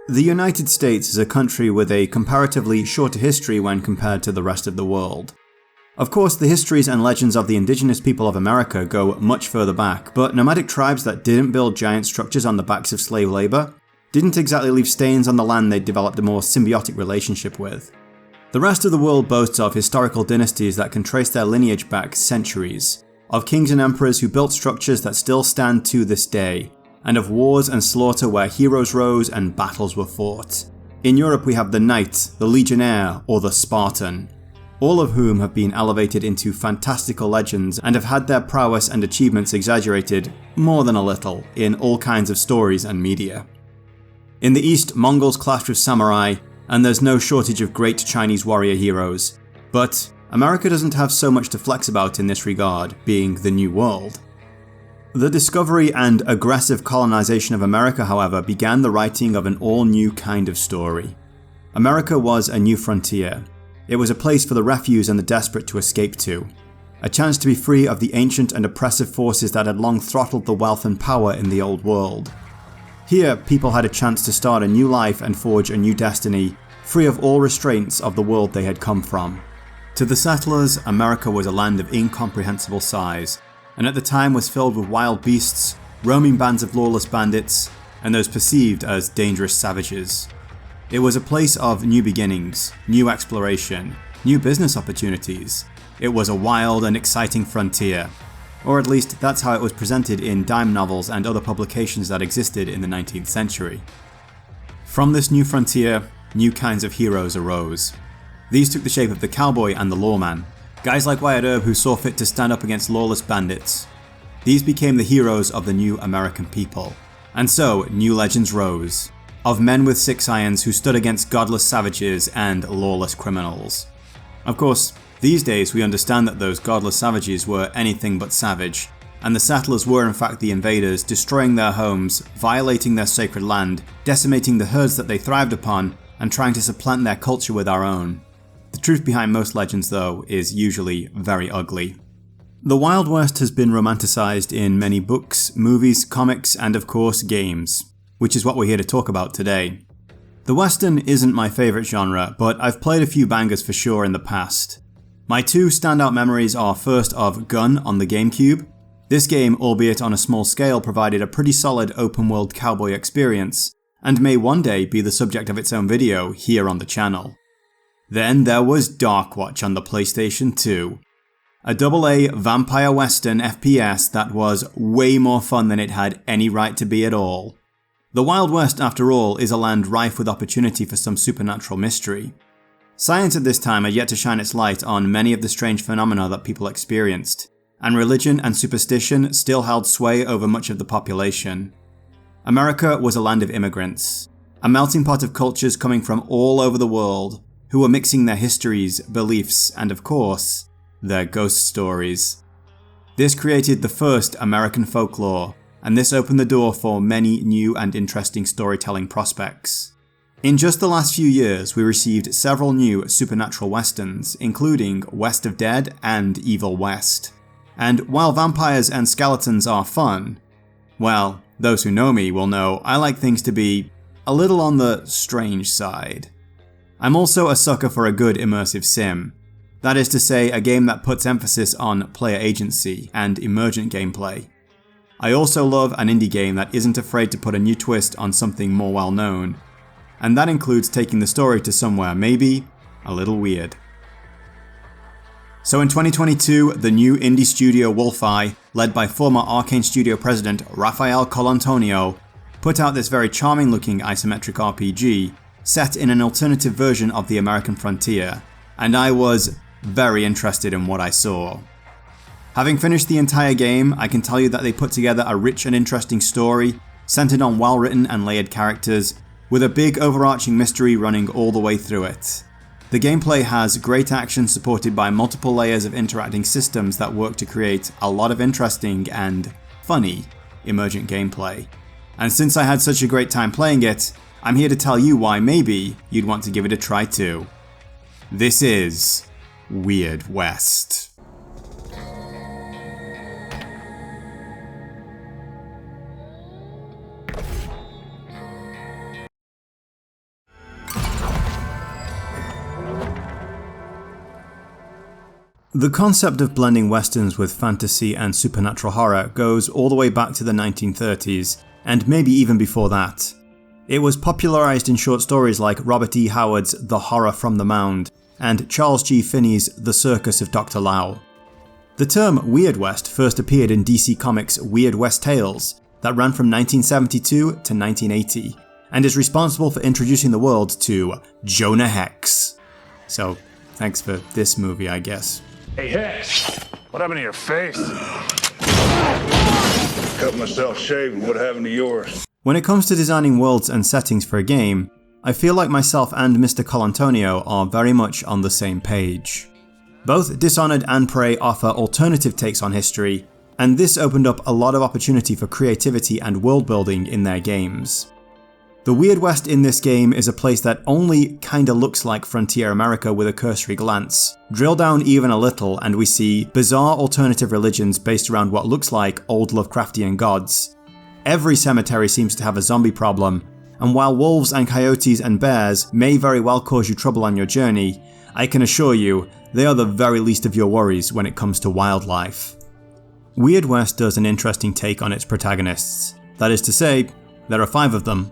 The United States is a country with a comparatively shorter history when compared to the rest of the world. Of course, the histories and legends of the indigenous people of America go much further back, but nomadic tribes that didn't build giant structures on the backs of slave labour didn't exactly leave stains on the land they developed a more symbiotic relationship with. The rest of the world boasts of historical dynasties that can trace their lineage back centuries, of kings and emperors who built structures that still stand to this day, and of wars and slaughter where heroes rose and battles were fought. In Europe we have the knight, the legionnaire, or the Spartan, all of whom have been elevated into fantastical legends and have had their prowess and achievements exaggerated, more than a little, in all kinds of stories and media. In the East, Mongols clashed with samurai, and there's no shortage of great Chinese warrior heroes. But America doesn't have so much to flex about in this regard, being the New World. The discovery and aggressive colonization of America, however, began the writing of an all-new kind of story. America was a new frontier. It was a place for the refuse and the desperate to escape to. A chance to be free of the ancient and oppressive forces that had long throttled the wealth and power in the old world. Here, people had a chance to start a new life and forge a new destiny, free of all restraints of the world they had come from. To the settlers, America was a land of incomprehensible size, and at the time was filled with wild beasts, roaming bands of lawless bandits, and those perceived as dangerous savages. It was a place of new beginnings, new exploration, new business opportunities. It was a wild and exciting frontier. Or at least that's how it was presented in dime novels and other publications that existed in the 19th century. From this new frontier, new kinds of heroes arose. These took the shape of the cowboy and the lawman, guys like Wyatt Earp who saw fit to stand up against lawless bandits. These became the heroes of the new American people. And so, new legends rose, of men with six irons who stood against godless savages and lawless criminals. Of course, these days we understand that those godless savages were anything but savage, and the settlers were in fact the invaders, destroying their homes, violating their sacred land, decimating the herds that they thrived upon, and trying to supplant their culture with our own. The truth behind most legends, though, is usually very ugly. The Wild West has been romanticized in many books, movies, comics, and of course games, which is what we're here to talk about today. The Western isn't my favourite genre, but I've played a few bangers for sure in the past. My two standout memories are first of Gun on the GameCube. This game, albeit on a small scale, provided a pretty solid open-world cowboy experience, and may one day be the subject of its own video here on the channel. Then there was Darkwatch on the PlayStation 2. A AA vampire western FPS that was way more fun than it had any right to be at all. The Wild West, after all, is a land rife with opportunity for some supernatural mystery. Science at this time had yet to shine its light on many of the strange phenomena that people experienced, and religion and superstition still held sway over much of the population. America was a land of immigrants, a melting pot of cultures coming from all over the world, who were mixing their histories, beliefs, and of course, their ghost stories. This created the first American folklore, and this opened the door for many new and interesting storytelling prospects. In just the last few years, we received several new supernatural westerns, including West of Dead and Evil West. And while vampires and skeletons are fun, well, those who know me will know I like things to be a little on the strange side. I'm also a sucker for a good immersive sim. That is to say, a game that puts emphasis on player agency and emergent gameplay. I also love an indie game that isn't afraid to put a new twist on something more well known, and that includes taking the story to somewhere maybe a little weird. So in 2022, the new indie studio Wolfeye, led by former Arcane Studio president Raphael Colantonio, put out this very charming looking isometric RPG set in an alternative version of the American frontier, and I was very interested in what I saw. Having finished the entire game, I can tell you that they put together a rich and interesting story, centered on well-written and layered characters, with a big overarching mystery running all the way through it. The gameplay has great action supported by multiple layers of interacting systems that work to create a lot of interesting and funny emergent gameplay. And since I had such a great time playing it, I'm here to tell you why maybe you'd want to give it a try too. This is Weird West. The concept of blending westerns with fantasy and supernatural horror goes all the way back to the 1930s, and maybe even before that. It was popularized in short stories like Robert E. Howard's The Horror from the Mound and Charles G. Finney's The Circus of Dr. Lao. The term Weird West first appeared in DC Comics' Weird West Tales that ran from 1972 to 1980, and is responsible for introducing the world to Jonah Hex. So, thanks for this movie, I guess. Hey Hex, what happened to your face? Cut myself shaving, what happened to yours? When it comes to designing worlds and settings for a game, I feel like myself and Mr. Colantonio are very much on the same page. Both Dishonored and Prey offer alternative takes on history, and this opened up a lot of opportunity for creativity and world building in their games. The Weird West in this game is a place that only kinda looks like Frontier America with a cursory glance. Drill down even a little and we see bizarre alternative religions based around what looks like old Lovecraftian gods. Every cemetery seems to have a zombie problem, and while wolves and coyotes and bears may very well cause you trouble on your journey, I can assure you they are the very least of your worries when it comes to wildlife. Weird West does an interesting take on its protagonists. That is to say, there are 5 of them.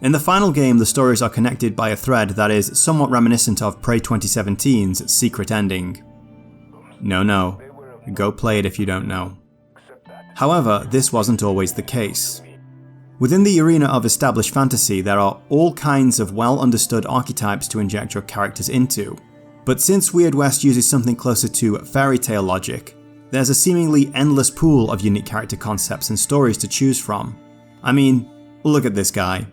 In the final game, the stories are connected by a thread that is somewhat reminiscent of Prey 2017's secret ending. No, go play it if you don't know. However, this wasn't always the case. Within the arena of established fantasy, there are all kinds of well-understood archetypes to inject your characters into. But since Weird West uses something closer to fairy tale logic, there's a seemingly endless pool of unique character concepts and stories to choose from. I mean, look at this guy.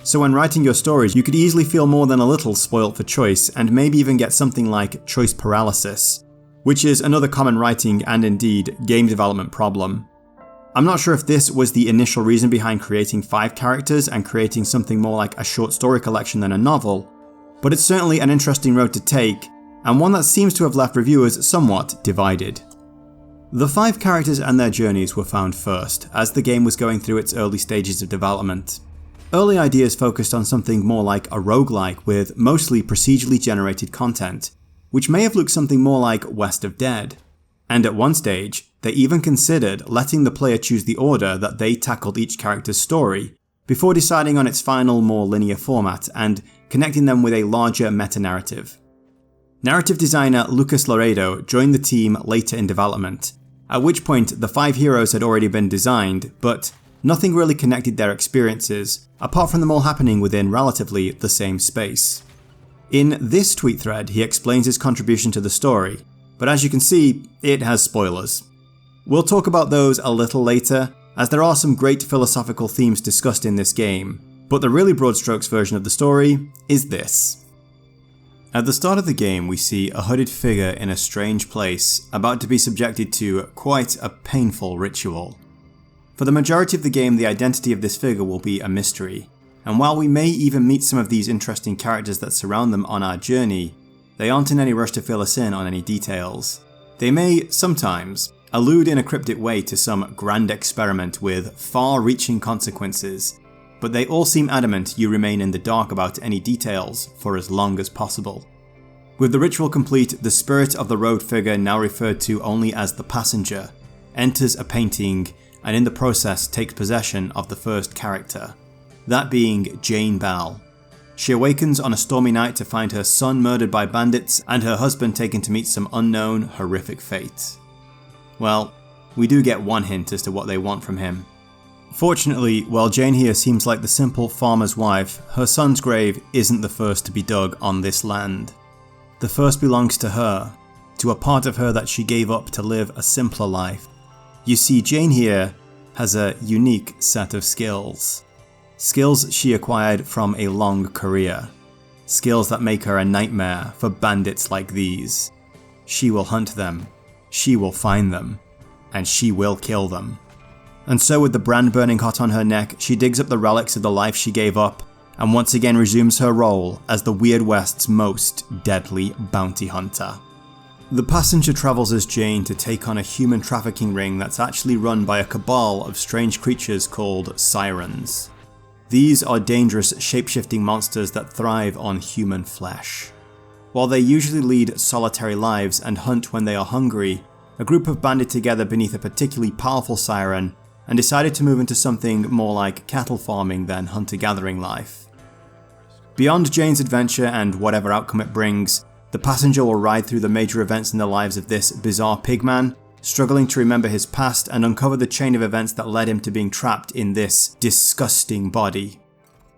So when writing your stories, you could easily feel more than a little spoilt for choice, and maybe even get something like choice paralysis, which is another common writing and indeed game development problem. I'm not sure if this was the initial reason behind creating 5 characters and creating something more like a short story collection than a novel, but it's certainly an interesting road to take, and one that seems to have left reviewers somewhat divided. The 5 characters and their journeys were found first, as the game was going through its early stages of development. Early ideas focused on something more like a roguelike with mostly procedurally generated content, which may have looked something more like West of Dead. And at one stage, they even considered letting the player choose the order that they tackled each character's story, before deciding on its final, more linear format and connecting them with a larger meta-narrative. Narrative designer Lucas Laredo joined the team later in development, at which point the 5 heroes had already been designed, but nothing really connected their experiences, apart from them all happening within relatively the same space. In this tweet thread, he explains his contribution to the story, but as you can see, it has spoilers. We'll talk about those a little later, as there are some great philosophical themes discussed in this game, but the really broad strokes version of the story is this. At the start of the game, we see a hooded figure in a strange place, about to be subjected to quite a painful ritual. For the majority of the game, the identity of this figure will be a mystery, and while we may even meet some of these interesting characters that surround them on our journey, they aren't in any rush to fill us in on any details. They may, sometimes, allude in a cryptic way to some grand experiment with far-reaching consequences, but they all seem adamant you remain in the dark about any details for as long as possible. With the ritual complete, the spirit of the road figure, now referred to only as the passenger, enters a painting and in the process takes possession of the first character, that being Jane Bell. She awakens on a stormy night to find her son murdered by bandits and her husband taken to meet some unknown, horrific fate. Well, we do get one hint as to what they want from him. Fortunately, while Jane here seems like the simple farmer's wife, her son's grave isn't the first to be dug on this land. The first belongs to her, to a part of her that she gave up to live a simpler life. You see, Jane here has a unique set of skills. Skills she acquired from a long career. Skills that make her a nightmare for bandits like these. She will hunt them, she will find them, and she will kill them. And so with the brand burning hot on her neck, she digs up the relics of the life she gave up, and once again resumes her role as the Weird West's most deadly bounty hunter. The passenger travels as Jane to take on a human trafficking ring that's actually run by a cabal of strange creatures called sirens. These are dangerous shape-shifting monsters that thrive on human flesh. While they usually lead solitary lives and hunt when they are hungry, a group have banded together beneath a particularly powerful siren and decided to move into something more like cattle farming than hunter-gathering life. Beyond Jane's adventure and whatever outcome it brings, the passenger will ride through the major events in the lives of this bizarre pigman, struggling to remember his past and uncover the chain of events that led him to being trapped in this disgusting body.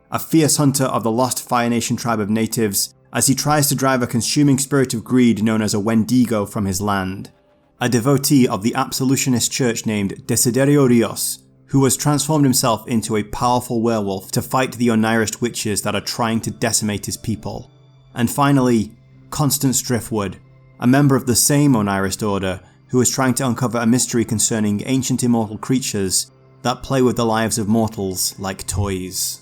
A fierce hunter of the lost Fire Nation tribe of natives, as he tries to drive a consuming spirit of greed known as a Wendigo from his land. A devotee of the absolutionist church named Desiderio Rios, who has transformed himself into a powerful werewolf to fight the Onirist witches that are trying to decimate his people. And finally, Constance Driftwood, a member of the same Onirist order who is trying to uncover a mystery concerning ancient immortal creatures that play with the lives of mortals like toys.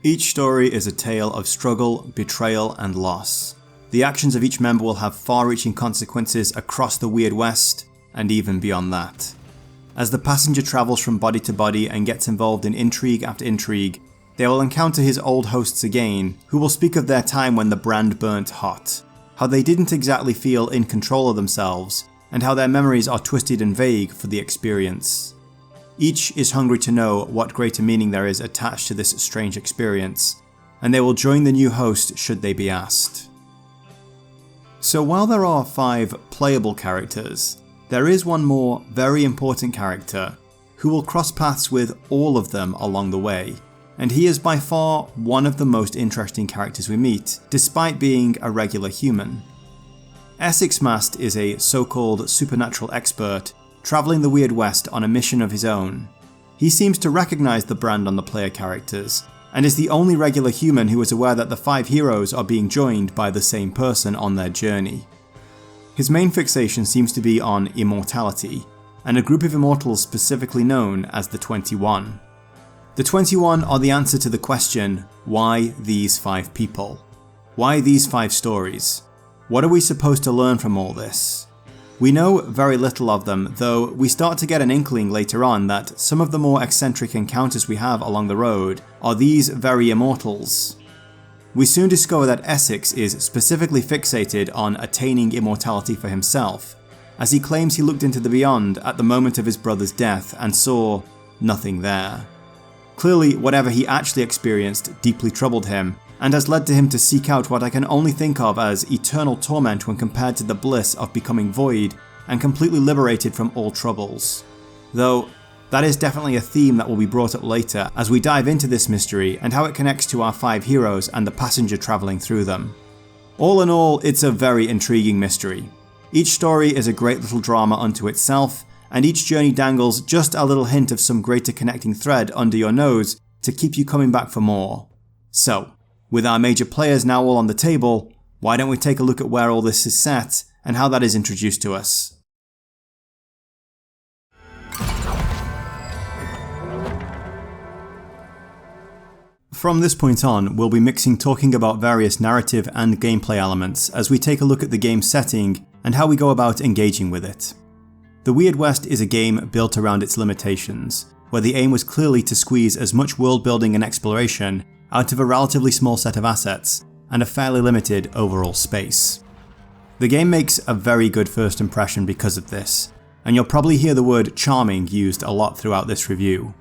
Each story is a tale of struggle, betrayal, and loss. The actions of each member will have far-reaching consequences across the Weird West, and even beyond that. As the passenger travels from body to body and gets involved in intrigue after intrigue, they will encounter his old hosts again, who will speak of their time when the brand burnt hot, how they didn't exactly feel in control of themselves, and how their memories are twisted and vague for the experience. Each is hungry to know what greater meaning there is attached to this strange experience, and they will join the new host should they be asked. So while there are 5 playable characters, there is one more very important character who will cross paths with all of them along the way, and he is by far one of the most interesting characters we meet, despite being a regular human. Essex Mast is a so-called supernatural expert travelling the Weird West on a mission of his own. He seems to recognise the brand on the player characters, and is the only regular human who is aware that the 5 heroes are being joined by the same person on their journey. His main fixation seems to be on immortality, and a group of immortals specifically known as the 21. The 21 are the answer to the question, why these 5 people? Why these 5 stories? What are we supposed to learn from all this? We know very little of them, though we start to get an inkling later on that some of the more eccentric encounters we have along the road are these very immortals. We soon discover that Essex is specifically fixated on attaining immortality for himself, as he claims he looked into the beyond at the moment of his brother's death and saw nothing there. Clearly, whatever he actually experienced deeply troubled him, and has led to him to seek out what I can only think of as eternal torment when compared to the bliss of becoming void and completely liberated from all troubles. Though, that is definitely a theme that will be brought up later as we dive into this mystery and how it connects to our 5 heroes and the passenger travelling through them. All in all, it's a very intriguing mystery. Each story is a great little drama unto itself, and each journey dangles just a little hint of some greater connecting thread under your nose to keep you coming back for more. So, with our major players now all on the table, why don't we take a look at where all this is set and how that is introduced to us. From this point on, we'll be mixing talking about various narrative and gameplay elements as we take a look at the game's setting and how we go about engaging with it. The Weird West is a game built around its limitations, where the aim was clearly to squeeze as much world building and exploration out of a relatively small set of assets and a fairly limited overall space. The game makes a very good first impression because of this, and you'll probably hear the word charming used a lot throughout this review.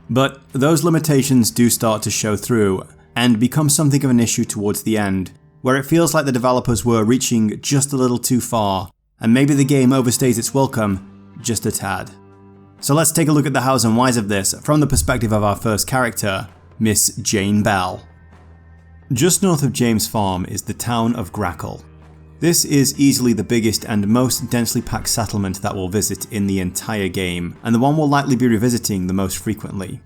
But those limitations do start to show through and become something of an issue towards the end, where it feels like the developers were reaching just a little too far, and maybe the game overstays its welcome just a tad. So let's take a look at the hows and whys of this from the perspective of our first character, Miss Jane Bell. Just north of James Farm is the town of Grackle. This is easily the biggest and most densely packed settlement that we'll visit in the entire game, and the one we'll likely be revisiting the most frequently.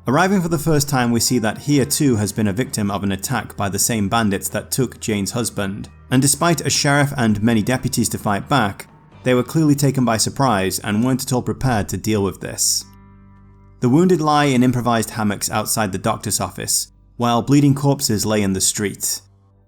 Arriving for the first time, we see that here too has been a victim of an attack by the same bandits that took Jane's husband, and despite a sheriff and many deputies to fight back, they were clearly taken by surprise and weren't at all prepared to deal with this. The wounded lie in improvised hammocks outside the doctor's office, while bleeding corpses lay in the street.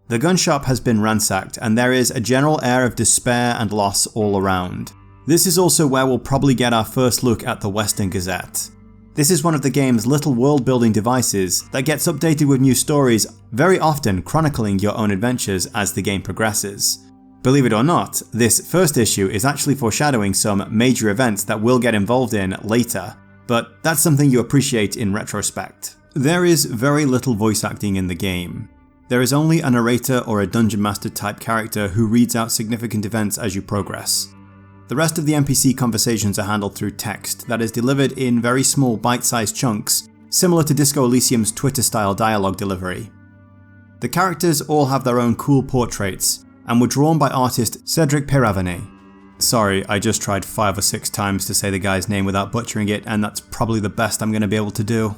The gun shop has been ransacked, and there is a general air of despair and loss all around. This is also where we'll probably get our first look at the Western Gazette. This is one of the game's little world-building devices that gets updated with new stories, very often chronicling your own adventures as the game progresses. Believe it or not, this first issue is actually foreshadowing some major events that we'll get involved in later, but that's something you appreciate in retrospect. There is very little voice acting in the game. There is only a narrator or a dungeon master type character who reads out significant events as you progress. The rest of the NPC conversations are handled through text that is delivered in very small bite-sized chunks, similar to Disco Elysium's Twitter-style dialogue delivery. The characters all have their own cool portraits, and were drawn by artist Cedric Peyravene. Sorry, I just tried 5 or 6 times to say the guy's name without butchering it, and that's probably the best I'm going to be able to do.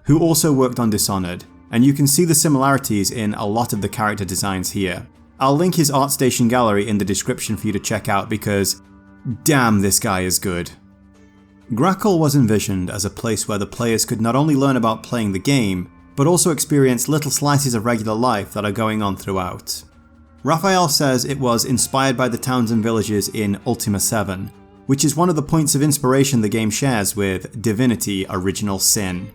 Who also worked on Dishonored, and you can see the similarities in a lot of the character designs here. I'll link his ArtStation gallery in the description for you to check out because damn, this guy is good. Grackle was envisioned as a place where the players could not only learn about playing the game, but also experience little slices of regular life that are going on throughout. Raphael says it was inspired by the towns and villages in Ultima 7, which is one of the points of inspiration the game shares with Divinity: Original Sin.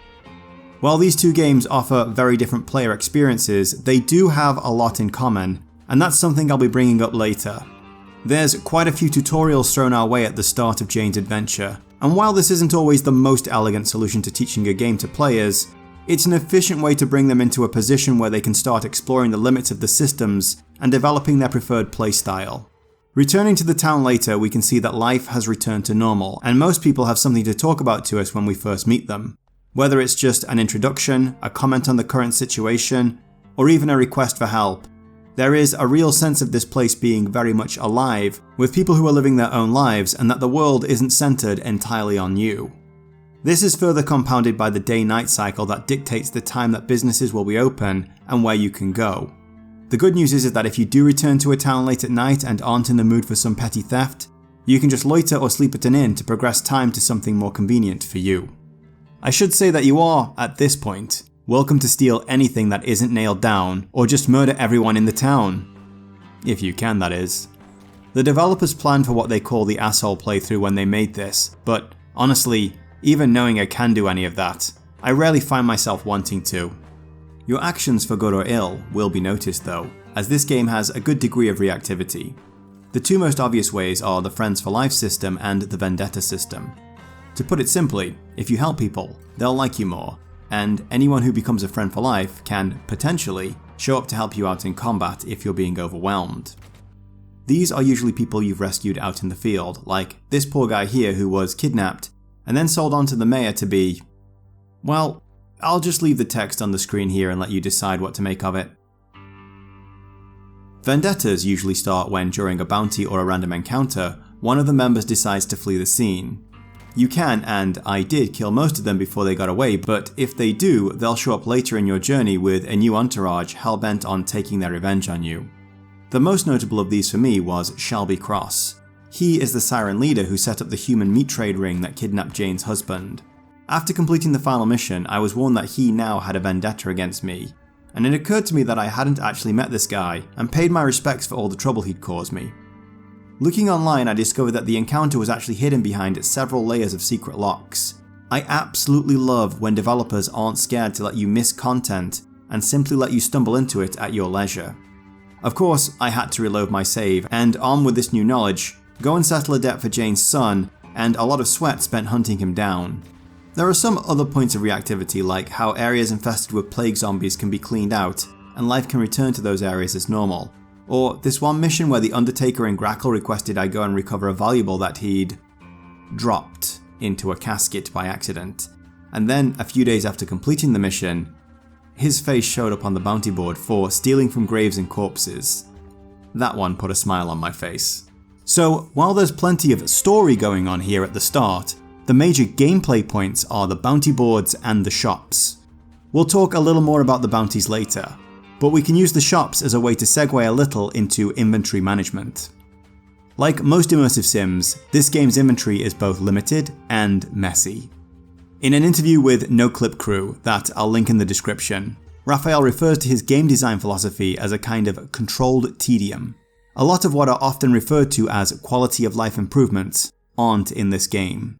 While these two games offer very different player experiences, they do have a lot in common, and that's something I'll be bringing up later. There's quite a few tutorials thrown our way at the start of Jane's adventure, and while this isn't always the most elegant solution to teaching a game to players, it's an efficient way to bring them into a position where they can start exploring the limits of the systems and developing their preferred playstyle. Returning to the town later, we can see that life has returned to normal, and most people have something to talk about to us when we first meet them. Whether it's just an introduction, a comment on the current situation, or even a request for help, there is a real sense of this place being very much alive, with people who are living their own lives and that the world isn't centered entirely on you. This is further compounded by the day-night cycle that dictates the time that businesses will be open and where you can go. The good news is that if you do return to a town late at night and aren't in the mood for some petty theft, you can just loiter or sleep at an inn to progress time to something more convenient for you. I should say that you are, at this point, welcome to steal anything that isn't nailed down or just murder everyone in the town. If you can, that is. The developers planned for what they call the asshole playthrough when they made this, but honestly, even knowing I can do any of that, I rarely find myself wanting to. Your actions for good or ill will be noticed though, as this game has a good degree of reactivity. The two most obvious ways are the Friends for Life system and the Vendetta system. To put it simply, if you help people, they'll like you more, and anyone who becomes a friend for life can, potentially, show up to help you out in combat if you're being overwhelmed. These are usually people you've rescued out in the field, like this poor guy here who was kidnapped and then sold on to the mayor to be... well, I'll just leave the text on the screen here and let you decide what to make of it. Vendettas usually start when, during a bounty or a random encounter, one of the members decides to flee the scene. You can, and I did, kill most of them before they got away, but if they do, they'll show up later in your journey with a new entourage hell-bent on taking their revenge on you. The most notable of these for me was Shelby Cross. He is the Siren leader who set up the human meat trade ring that kidnapped Jane's husband. After completing the final mission, I was warned that he now had a vendetta against me, and it occurred to me that I hadn't actually met this guy and paid my respects for all the trouble he'd caused me. Looking online, I discovered that the encounter was actually hidden behind several layers of secret locks. I absolutely love when developers aren't scared to let you miss content and simply let you stumble into it at your leisure. Of course, I had to reload my save, and armed with this new knowledge, go and settle a debt for Jane's son, and a lot of sweat spent hunting him down. There are some other points of reactivity, like how areas infested with plague zombies can be cleaned out, and life can return to those areas as normal. Or this one mission where the Undertaker in Grackle requested I go and recover a valuable that he'd dropped into a casket by accident. And then, a few days after completing the mission, his face showed up on the bounty board for stealing from graves and corpses. That one put a smile on my face. So, while there's plenty of story going on here at the start, the major gameplay points are the bounty boards and the shops. We'll talk a little more about the bounties later, but we can use the shops as a way to segue a little into inventory management. Like most immersive sims, this game's inventory is both limited and messy. In an interview with No Clip Crew that I'll link in the description, Raphael refers to his game design philosophy as a kind of controlled tedium. A lot of what are often referred to as quality of life improvements aren't in this game.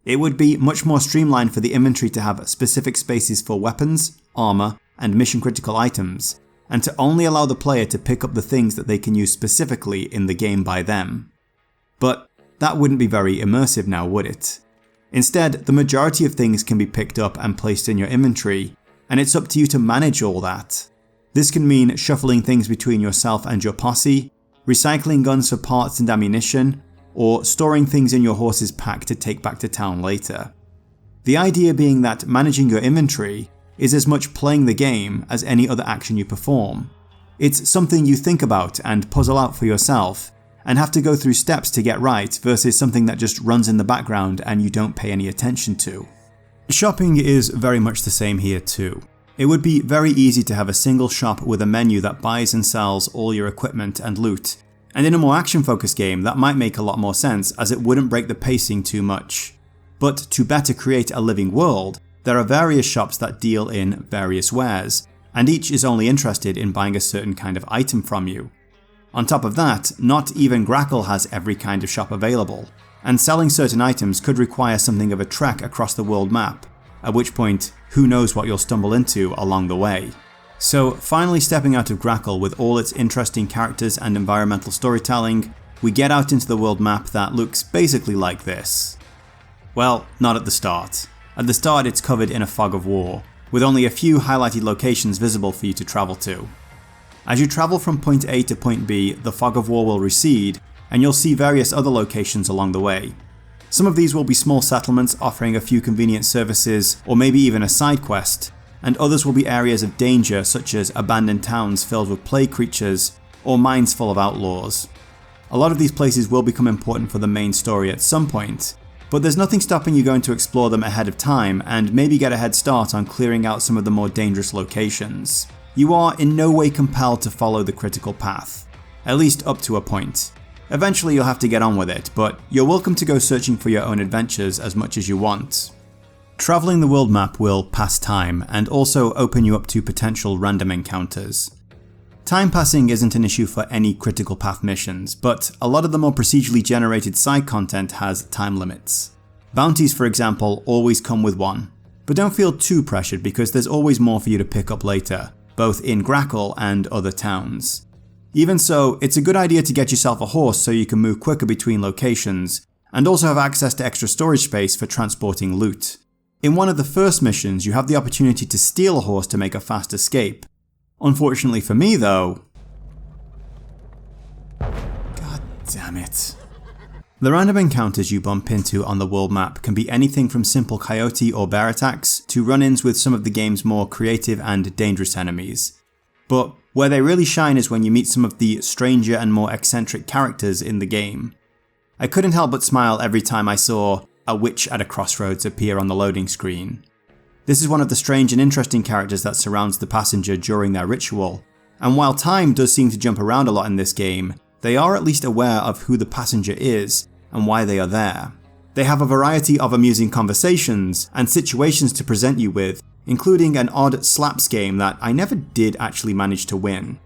It would be much more streamlined for the inventory to have specific spaces for weapons, armor, and mission critical items, and to only allow the player to pick up the things that they can use specifically in the game by them. But that wouldn't be very immersive now, would it? Instead, the majority of things can be picked up and placed in your inventory, and it's up to you to manage all that. This can mean shuffling things between yourself and your posse, recycling guns for parts and ammunition, or storing things in your horse's pack to take back to town later. The idea being that managing your inventory is as much playing the game as any other action you perform. It's something you think about and puzzle out for yourself, and have to go through steps to get right versus something that just runs in the background and you don't pay any attention to. Shopping is very much the same here too. It would be very easy to have a single shop with a menu that buys and sells all your equipment and loot, and in a more action-focused game that might make a lot more sense as it wouldn't break the pacing too much. But to better create a living world, there are various shops that deal in various wares, and each is only interested in buying a certain kind of item from you. On top of that, not even Grackle has every kind of shop available, and selling certain items could require something of a trek across the world map, at which point, who knows what you'll stumble into along the way. So finally stepping out of Grackle with all its interesting characters and environmental storytelling, we get out into the world map that looks basically like this. Well, not at the start. At the start it's covered in a fog of war, with only a few highlighted locations visible for you to travel to. As you travel from point A to point B, the fog of war will recede, and you'll see various other locations along the way. Some of these will be small settlements offering a few convenient services, or maybe even a side quest, and others will be areas of danger such as abandoned towns filled with plague creatures, or mines full of outlaws. A lot of these places will become important for the main story at some point, but there's nothing stopping you going to explore them ahead of time and maybe get a head start on clearing out some of the more dangerous locations. You are in no way compelled to follow the critical path, at least up to a point. Eventually you'll have to get on with it, but you're welcome to go searching for your own adventures as much as you want. Traveling the world map will pass time and also open you up to potential random encounters. Time passing isn't an issue for any critical path missions, but a lot of the more procedurally generated side content has time limits. Bounties, for example, always come with one, but don't feel too pressured because there's always more for you to pick up later, both in Grackle and other towns. Even so, it's a good idea to get yourself a horse so you can move quicker between locations, and also have access to extra storage space for transporting loot. In one of the first missions, you have the opportunity to steal a horse to make a fast escape. Unfortunately for me though... God damn it. The random encounters you bump into on the world map can be anything from simple coyote or bear attacks to run-ins with some of the game's more creative and dangerous enemies. But where they really shine is when you meet some of the stranger and more eccentric characters in the game. I couldn't help but smile every time I saw a witch at a crossroads appear on the loading screen. This is one of the strange and interesting characters that surrounds the passenger during their ritual, and while time does seem to jump around a lot in this game, they are at least aware of who the passenger is and why they are there. They have a variety of amusing conversations and situations to present you with, including an odd slaps game that I never did actually manage to win.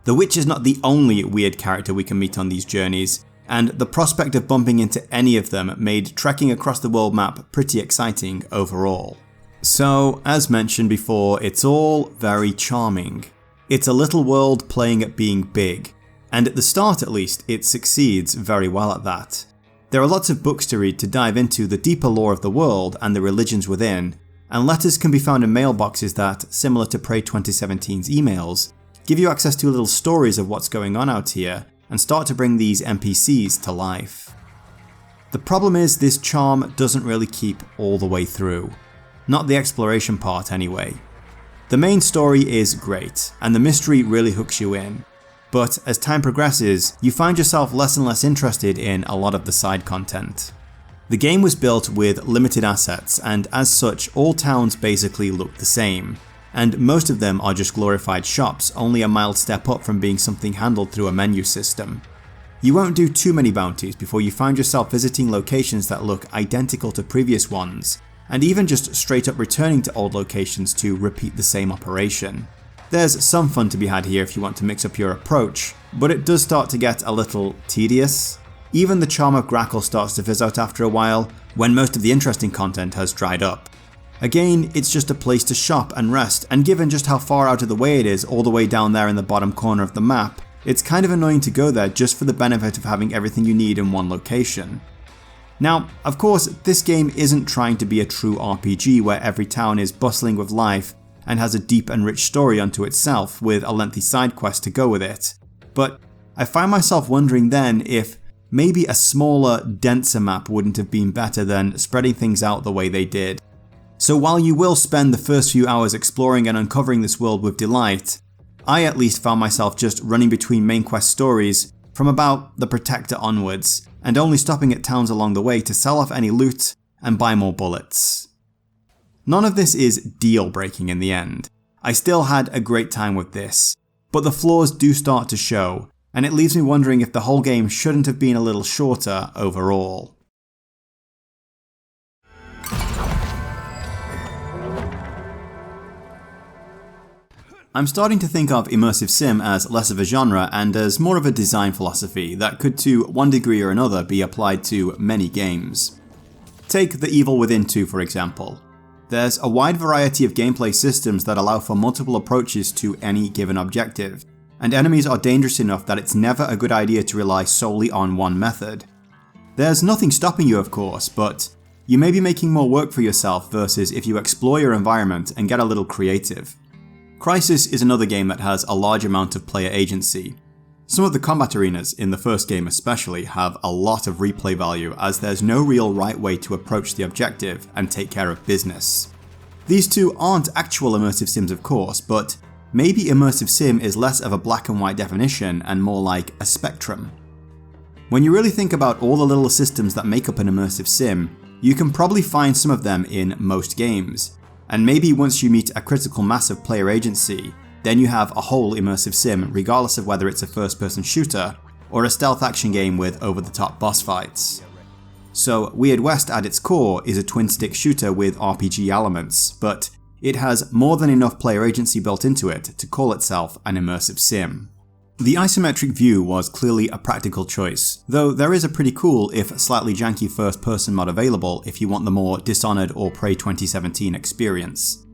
The witch is not the only weird character we can meet on these journeys, and the prospect of bumping into any of them made trekking across the world map pretty exciting overall. So, as mentioned before, it's all very charming. It's a little world playing at being big, and at the start at least, it succeeds very well at that. There are lots of books to read to dive into the deeper lore of the world and the religions within, and letters can be found in mailboxes that, similar to Prey 2017's emails, give you access to little stories of what's going on out here and start to bring these NPCs to life. The problem is this charm doesn't really keep all the way through. Not the exploration part anyway. The main story is great, and the mystery really hooks you in, but as time progresses, you find yourself less and less interested in a lot of the side content. The game was built with limited assets, and as such all towns basically look the same, and most of them are just glorified shops, only a mild step up from being something handled through a menu system. You won't do too many bounties before you find yourself visiting locations that look identical to previous ones, and even just straight up returning to old locations to repeat the same operation. There's some fun to be had here if you want to mix up your approach, but it does start to get a little tedious. Even the charm of Grackle starts to fizz out after a while, when most of the interesting content has dried up. Again, it's just a place to shop and rest, and given just how far out of the way it is all the way down there in the bottom corner of the map, it's kind of annoying to go there just for the benefit of having everything you need in one location. Now, of course, this game isn't trying to be a true RPG where every town is bustling with life and has a deep and rich story unto itself with a lengthy side quest to go with it. But I find myself wondering then if maybe a smaller, denser map wouldn't have been better than spreading things out the way they did. So while you will spend the first few hours exploring and uncovering this world with delight, I at least found myself just running between main quest stories from about the Protector onwards, and only stopping at towns along the way to sell off any loot and buy more bullets. None of this is deal breaking in the end. I still had a great time with this, but the flaws do start to show, and it leaves me wondering if the whole game shouldn't have been a little shorter overall. I'm starting to think of Immersive Sim as less of a genre and as more of a design philosophy that could to one degree or another be applied to many games. Take The Evil Within 2 for example. There's a wide variety of gameplay systems that allow for multiple approaches to any given objective, and enemies are dangerous enough that it's never a good idea to rely solely on one method. There's nothing stopping you of course, but you may be making more work for yourself versus if you explore your environment and get a little creative. Crysis is another game that has a large amount of player agency. Some of the combat arenas, in the first game especially, have a lot of replay value as there's no real right way to approach the objective and take care of business. These two aren't actual immersive sims of course, but maybe immersive sim is less of a black and white definition and more like a spectrum. When you really think about all the little systems that make up an immersive sim, you can probably find some of them in most games. And maybe once you meet a critical mass of player agency, then you have a whole immersive sim regardless of whether it's a first-person shooter or a stealth action game with over-the-top boss fights. So Weird West at its core is a twin-stick shooter with RPG elements, but it has more than enough player agency built into it to call itself an immersive sim. The isometric view was clearly a practical choice, though there is a pretty cool if slightly janky first-person mod available if you want the more Dishonored or Prey 2017 experience.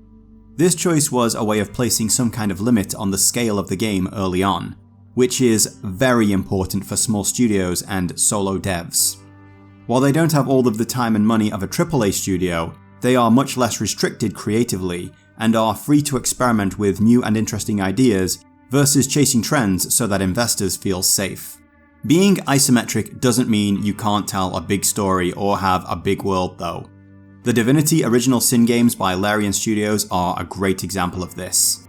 This choice was a way of placing some kind of limit on the scale of the game early on, which is very important for small studios and solo devs. While they don't have all of the time and money of a AAA studio, they are much less restricted creatively and are free to experiment with new and interesting ideas versus chasing trends so that investors feel safe. Being isometric doesn't mean you can't tell a big story or have a big world though. The Divinity Original Sin games by Larian Studios are a great example of this.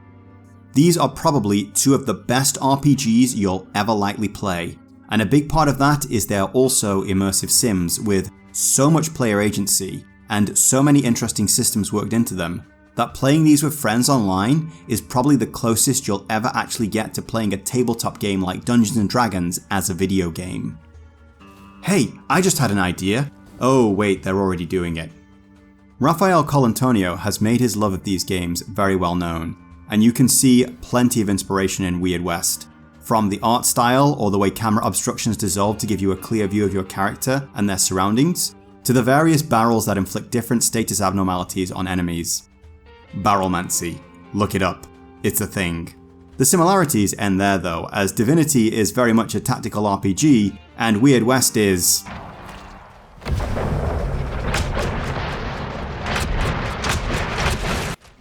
These are probably two of the best RPGs you'll ever likely play, and a big part of that is they're also immersive sims with so much player agency and so many interesting systems worked into them that playing these with friends online is probably the closest you'll ever actually get to playing a tabletop game like Dungeons & Dragons as a video game. Hey, I just had an idea. Oh wait, they're already doing it. Raphael Colantonio has made his love of these games very well known, and you can see plenty of inspiration in Weird West. From the art style or the way camera obstructions dissolve to give you a clear view of your character and their surroundings, to the various barrels that inflict different status abnormalities on enemies. Barrelmancy. Look it up. It's a thing. The similarities end there though, as Divinity is very much a tactical RPG, and Weird West is...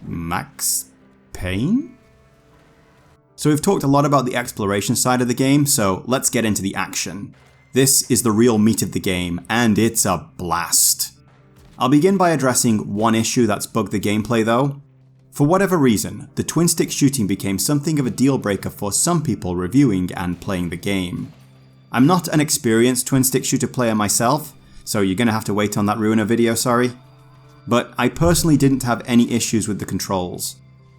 Max Payne? So we've talked a lot about the exploration side of the game, so let's get into the action. This is the real meat of the game, and it's a blast. I'll begin by addressing one issue that's bugged the gameplay though. For whatever reason, the twin-stick shooting became something of a deal breaker for some people reviewing and playing the game. I'm not an experienced twin-stick shooter player myself, so you're gonna have to wait on that Ruiner video, sorry. But I personally didn't have any issues with the controls.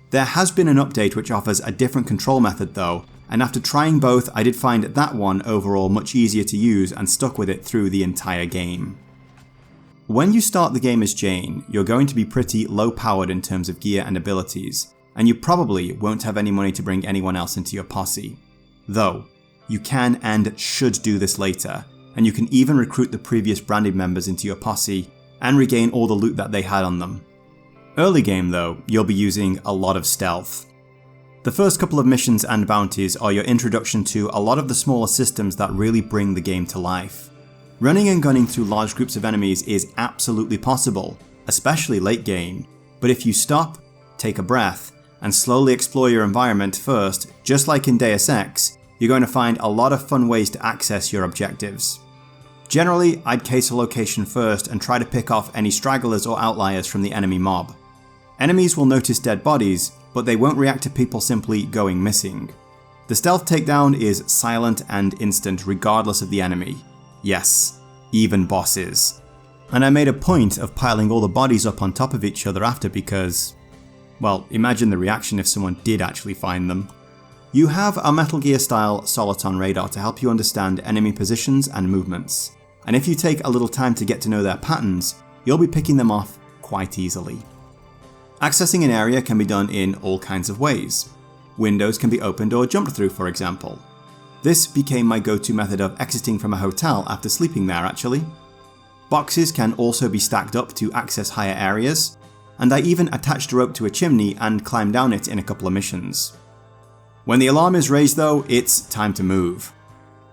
There has been an update which offers a different control method though, and after trying both I did find that one overall much easier to use and stuck with it through the entire game. When you start the game as Jane, you're going to be pretty low powered in terms of gear and abilities, and you probably won't have any money to bring anyone else into your posse. Though, you can and should do this later, and you can even recruit the previous branded members into your posse and regain all the loot that they had on them. Early game though, you'll be using a lot of stealth. The first couple of missions and bounties are your introduction to a lot of the smaller systems that really bring the game to life. Running and gunning through large groups of enemies is absolutely possible, especially late game, but if you stop, take a breath, and slowly explore your environment first, just like in Deus Ex, you're going to find a lot of fun ways to access your objectives. Generally, I'd case a location first and try to pick off any stragglers or outliers from the enemy mob. Enemies will notice dead bodies, but they won't react to people simply going missing. The stealth takedown is silent and instant regardless of the enemy. Yes, even bosses. And I made a point of piling all the bodies up on top of each other after because, well, imagine the reaction if someone did actually find them. You have a Metal Gear style Soliton radar to help you understand enemy positions and movements, and if you take a little time to get to know their patterns, you'll be picking them off quite easily. Accessing an area can be done in all kinds of ways. Windows can be opened or jumped through, for example. This became my go-to method of exiting from a hotel after sleeping there actually. Boxes can also be stacked up to access higher areas, and I even attached a rope to a chimney and climbed down it in a couple of missions. When the alarm is raised though, it's time to move.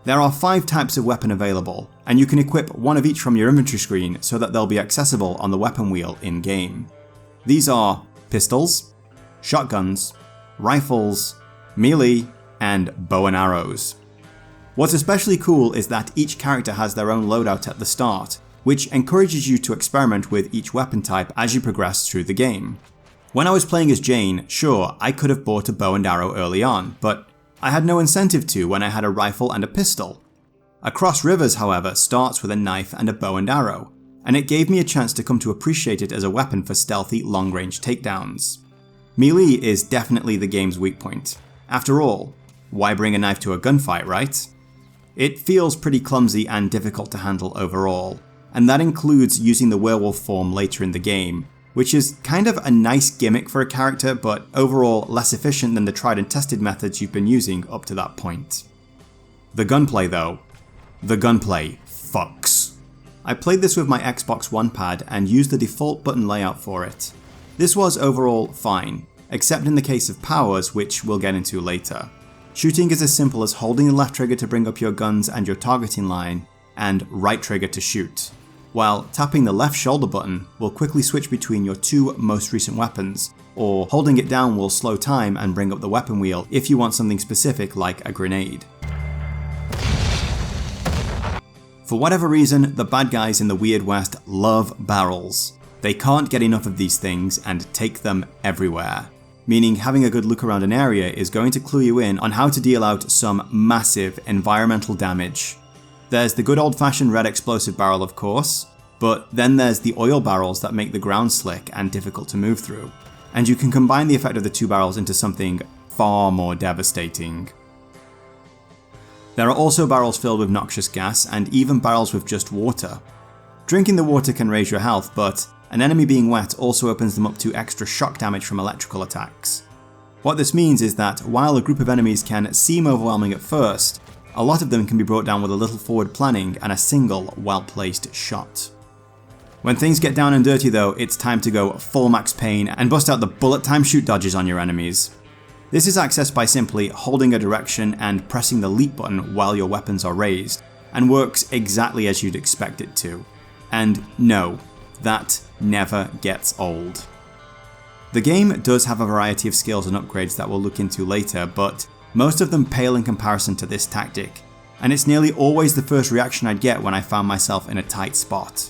There are 5 types of weapon available, and you can equip one of each from your inventory screen so that they'll be accessible on the weapon wheel in-game. These are pistols, shotguns, rifles, melee, and bow and arrows. What's especially cool is that each character has their own loadout at the start, which encourages you to experiment with each weapon type as you progress through the game. When I was playing as Jane, sure, I could have bought a bow and arrow early on, but I had no incentive to when I had a rifle and a pistol. Across Rivers, however, starts with a knife and a bow and arrow, and it gave me a chance to come to appreciate it as a weapon for stealthy long-range takedowns. Melee is definitely the game's weak point. After all, why bring a knife to a gunfight, right? It feels pretty clumsy and difficult to handle overall, and that includes using the werewolf form later in the game, which is kind of a nice gimmick for a character, but overall less efficient than the tried and tested methods you've been using up to that point. The gunplay though. The gunplay fucks. I played this with my Xbox One pad and used the default button layout for it. This was overall fine, except in the case of powers, which we'll get into later. Shooting is as simple as holding the left trigger to bring up your guns and your targeting line, and right trigger to shoot, while tapping the left shoulder button will quickly switch between your 2 most recent weapons, or holding it down will slow time and bring up the weapon wheel if you want something specific like a grenade. For whatever reason, the bad guys in the Weird West love barrels. They can't get enough of these things and take them everywhere, meaning having a good look around an area is going to clue you in on how to deal out some massive environmental damage. There's the good old-fashioned red explosive barrel of course, but then there's the oil barrels that make the ground slick and difficult to move through, and you can combine the effect of the 2 barrels into something far more devastating. There are also barrels filled with noxious gas and even barrels with just water. Drinking the water can raise your health, but an enemy being wet also opens them up to extra shock damage from electrical attacks. What this means is that while a group of enemies can seem overwhelming at first, a lot of them can be brought down with a little forward planning and a single well-placed shot. When things get down and dirty though, it's time to go full max pain and bust out the bullet time shoot dodges on your enemies. This is accessed by simply holding a direction and pressing the leap button while your weapons are raised, and works exactly as you'd expect it to. And no, that never gets old. The game does have a variety of skills and upgrades that we'll look into later, but most of them pale in comparison to this tactic, and it's nearly always the first reaction I'd get when I found myself in a tight spot.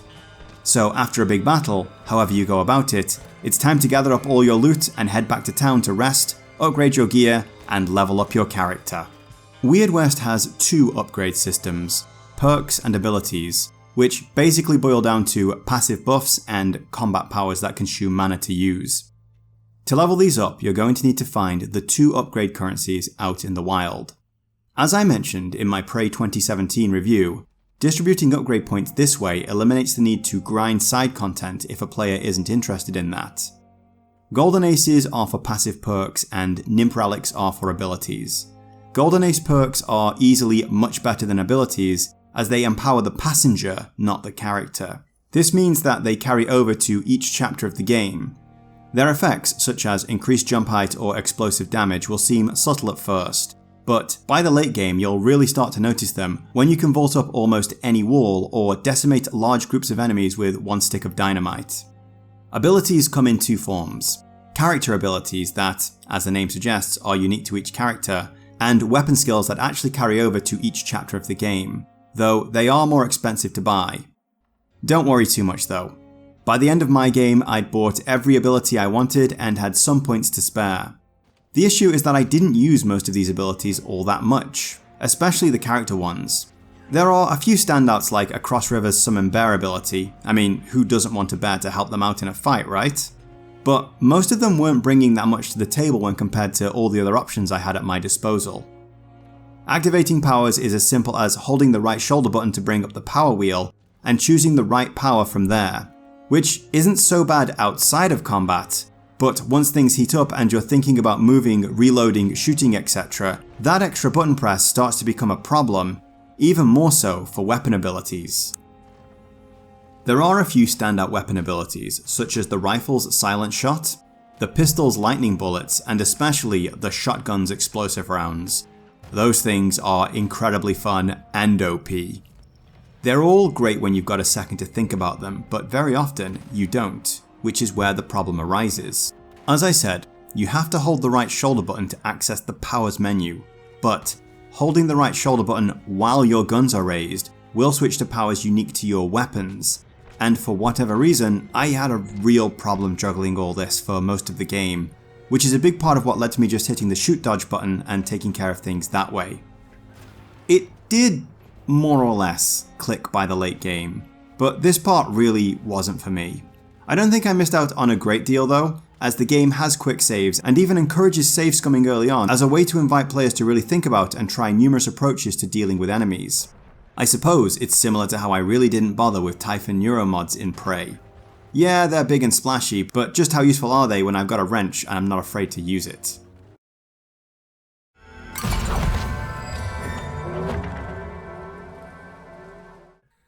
So after a big battle, however you go about it, it's time to gather up all your loot and head back to town to rest, upgrade your gear, and level up your character. Weird West has 2 upgrade systems, perks and abilities, which basically boil down to passive buffs and combat powers that consume mana to use. To level these up, you're going to need to find the 2 upgrade currencies out in the wild. As I mentioned in my Prey 2017 review, distributing upgrade points this way eliminates the need to grind side content if a player isn't interested in that. Golden Aces are for passive perks and Nymph Relics are for abilities. Golden Ace perks are easily much better than abilities, as they empower the passenger, not the character. This means that they carry over to each chapter of the game. Their effects, such as increased jump height or explosive damage, will seem subtle at first, but by the late game you'll really start to notice them when you can vault up almost any wall or decimate large groups of enemies with one stick of dynamite. Abilities come in two forms: character abilities that, as the name suggests, are unique to each character, and weapon skills that actually carry over to each chapter of the game, though they are more expensive to buy. Don't worry too much though. By the end of my game, I'd bought every ability I wanted and had some points to spare. The issue is that I didn't use most of these abilities all that much, especially the character ones. There are a few standouts like a Cross River's Summon Bear ability. I mean, who doesn't want a bear to help them out in a fight, right? But most of them weren't bringing that much to the table when compared to all the other options I had at my disposal. Activating powers is as simple as holding the right shoulder button to bring up the power wheel and choosing the right power from there, which isn't so bad outside of combat, but once things heat up and you're thinking about moving, reloading, shooting, etc., that extra button press starts to become a problem, even more so for weapon abilities. There are a few standout weapon abilities, such as the rifle's silent shot, the pistol's lightning bullets, and especially the shotgun's explosive rounds. Those things are incredibly fun and OP. They're all great when you've got a second to think about them, but very often you don't, which is where the problem arises. As I said, you have to hold the right shoulder button to access the powers menu, but holding the right shoulder button while your guns are raised will switch to powers unique to your weapons, and for whatever reason, I had a real problem juggling all this for most of the game, which is a big part of what led to me just hitting the shoot dodge button and taking care of things that way. It did more or less click by the late game, but this part really wasn't for me. I don't think I missed out on a great deal though, as the game has quick saves and even encourages save scumming early on as a way to invite players to really think about and try numerous approaches to dealing with enemies. I suppose it's similar to how I really didn't bother with Typhon neuromods in Prey. Yeah, they're big and splashy, but just how useful are they when I've got a wrench and I'm not afraid to use it?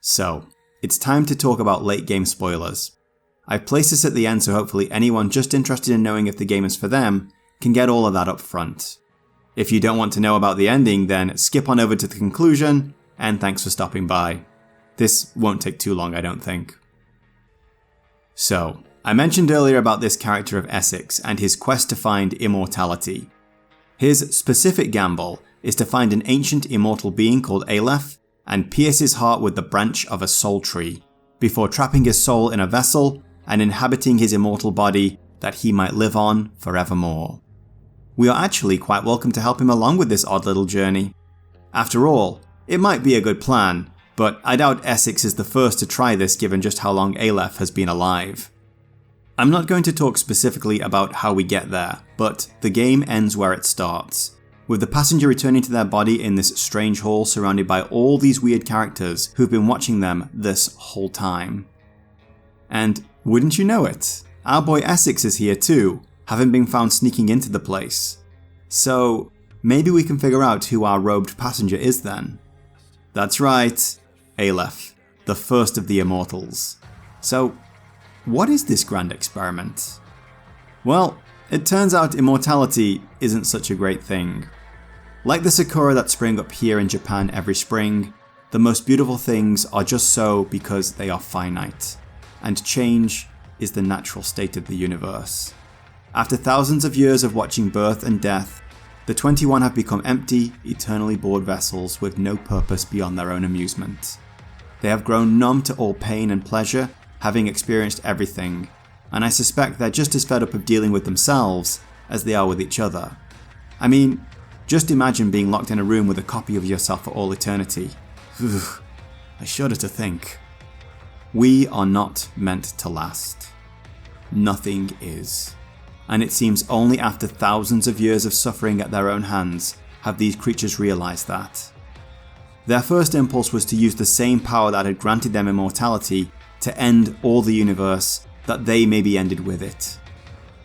So, it's time to talk about late game spoilers. I've placed this at the end so hopefully anyone just interested in knowing if the game is for them can get all of that up front. If you don't want to know about the ending, then skip on over to the conclusion, and thanks for stopping by. This won't take too long, I don't think. So, I mentioned earlier about this character of Essex and his quest to find immortality. His specific gamble is to find an ancient immortal being called Aleph and pierce his heart with the branch of a soul tree, before trapping his soul in a vessel and inhabiting his immortal body that he might live on forevermore. We are actually quite welcome to help him along with this odd little journey. After all, it might be a good plan, but I doubt Essex is the first to try this given just how long Aleph has been alive. I'm not going to talk specifically about how we get there, but the game ends where it starts, with the passenger returning to their body in this strange hall surrounded by all these weird characters who've been watching them this whole time. And wouldn't you know it, our boy Essex is here too, having been found sneaking into the place. So maybe we can figure out who our robed passenger is then. That's right, Aleph, the first of the Immortals. So what is this grand experiment? Well, it turns out immortality isn't such a great thing. Like the sakura that spring up here in Japan every spring, the most beautiful things are just so because they are finite, and change is the natural state of the universe. After thousands of years of watching birth and death, the 21 have become empty, eternally bored vessels with no purpose beyond their own amusement. They have grown numb to all pain and pleasure, having experienced everything, and I suspect they're just as fed up of dealing with themselves as they are with each other. I mean, just imagine being locked in a room with a copy of yourself for all eternity. I shudder to think. We are not meant to last. Nothing is. And it seems only after thousands of years of suffering at their own hands have these creatures realised that. Their first impulse was to use the same power that had granted them immortality to end all the universe, that they may be ended with it.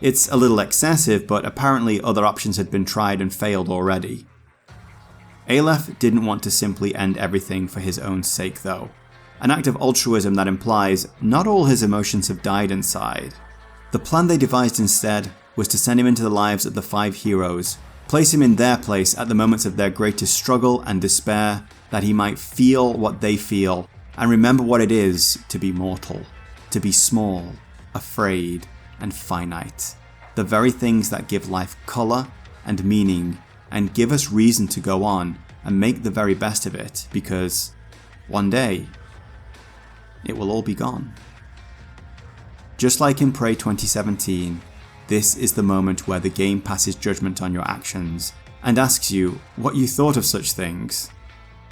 It's a little excessive, but apparently other options had been tried and failed already. Aleph didn't want to simply end everything for his own sake though. An act of altruism that implies not all his emotions have died inside. The plan they devised instead was to send him into the lives of the 5 heroes, place him in their place at the moments of their greatest struggle and despair, that he might feel what they feel and remember what it is to be mortal, to be small, afraid, and finite. The very things that give life colour and meaning and give us reason to go on and make the very best of it, because one day it will all be gone. Just like in Prey 2017, this is the moment where the game passes judgment on your actions and asks you what you thought of such things.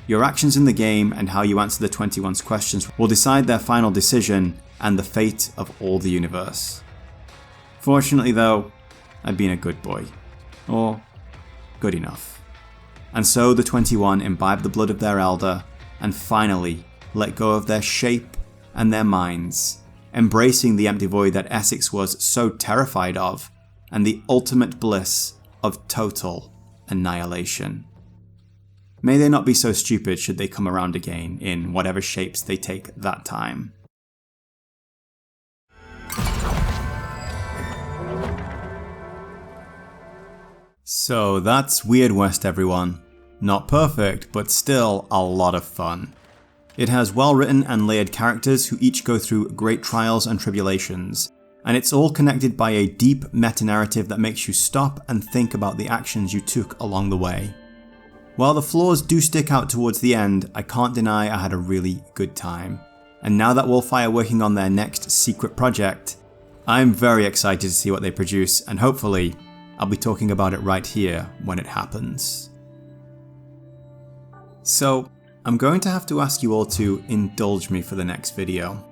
Your actions in the game and how you answer the 21's questions will decide their final decision and the fate of all the universe. Fortunately though, I've been a good boy. Or good enough. And so the 21 imbibe the blood of their elder and finally let go of their shape and their minds, embracing the empty void that Essex was so terrified of and the ultimate bliss of total annihilation. May they not be so stupid should they come around again in whatever shapes they take that time. So that's Weird West, everyone. Not perfect, but still a lot of fun. It has well written and layered characters who each go through great trials and tribulations, and it's all connected by a deep meta-narrative that makes you stop and think about the actions you took along the way. While the flaws do stick out towards the end, I can't deny I had a really good time. And now that Wolfeye are working on their next secret project, I'm very excited to see what they produce, and hopefully I'll be talking about it right here when it happens. So, I'm going to have to ask you all to indulge me for the next video.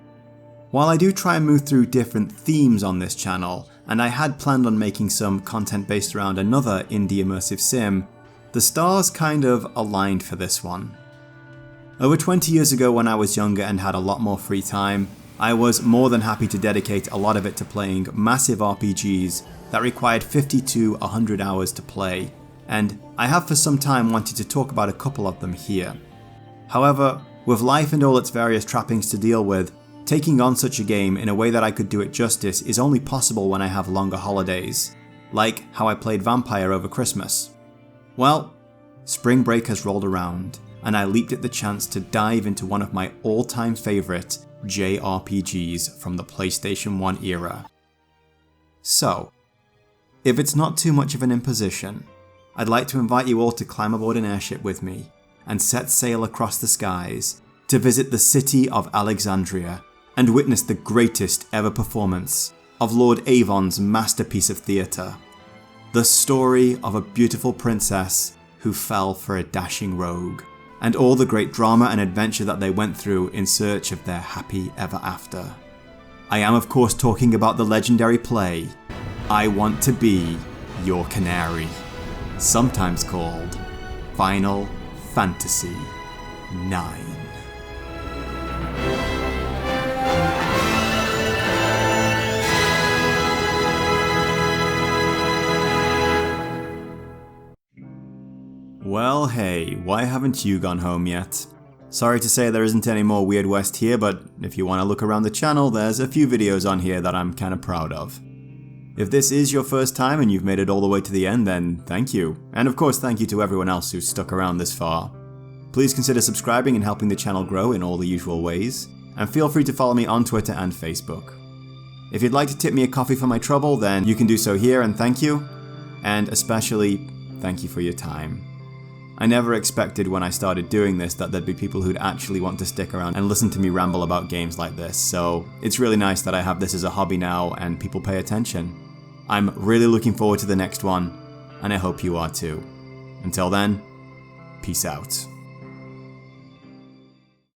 While I do try and move through different themes on this channel, and I had planned on making some content based around another indie immersive sim, the stars kind of aligned for this one. Over 20 years ago when I was younger and had a lot more free time, I was more than happy to dedicate a lot of it to playing massive RPGs that required 50 to 100 hours to play, and I have for some time wanted to talk about a couple of them here. However, with life and all its various trappings to deal with, taking on such a game in a way that I could do it justice is only possible when I have longer holidays, like how I played Vampire over Christmas. Well, spring break has rolled around, and I leaped at the chance to dive into one of my all-time favourite JRPGs from the PlayStation 1 era. So, if it's not too much of an imposition, I'd like to invite you all to climb aboard an airship with me and set sail across the skies to visit the city of Alexandria and witness the greatest ever performance of Lord Avon's masterpiece of theatre. The story of a beautiful princess who fell for a dashing rogue, and all the great drama and adventure that they went through in search of their happy ever after. I am of course talking about the legendary play, I Want to Be Your Canary, sometimes called Final Fantasy IX. Well hey, why haven't you gone home yet? Sorry to say there isn't any more Weird West here, but if you want to look around the channel, there's a few videos on here that I'm kinda proud of. If this is your first time and you've made it all the way to the end, then thank you. And of course thank you to everyone else who's stuck around this far. Please consider subscribing and helping the channel grow in all the usual ways, and feel free to follow me on Twitter and Facebook. If you'd like to tip me a coffee for my trouble, then you can do so here, and thank you. And especially, thank you for your time. I never expected when I started doing this that there'd be people who'd actually want to stick around and listen to me ramble about games like this, so it's really nice that I have this as a hobby now and people pay attention. I'm really looking forward to the next one, and I hope you are too. Until then, peace out.